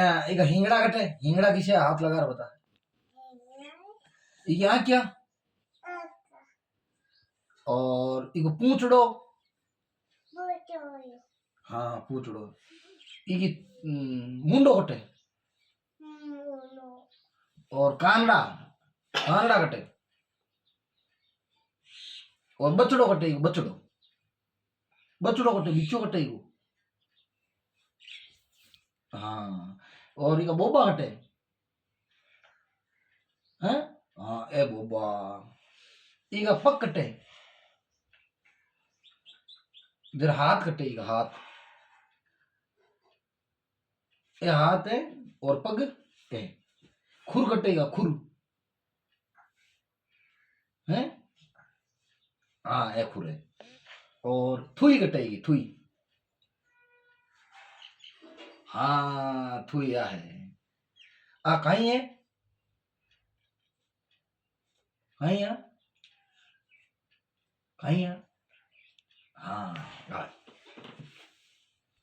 एक हिंगड़ा कटे हिंगड़ा किसे हाथ लगा रहा बता यहाँ क्या और एक पूंछड़ो हाँ पूंछड़ो एक मुंडो कटे और कानड़ा कानड़ा कटे और बछड़ो कटे बछड़ो बछड़ो कटे बिच्छू कटे हाँ और एक बोबा कटे हैं हाँ ए बोबा एक पग कटे इधर हाथ कटे एक हाथ ये हाथ है और पग है खुर कटेगा खुर है हाँ ए खुर है और थुई कटेगी थुई हाँ थुई आ है आ कहीं है कहीं है कहीं है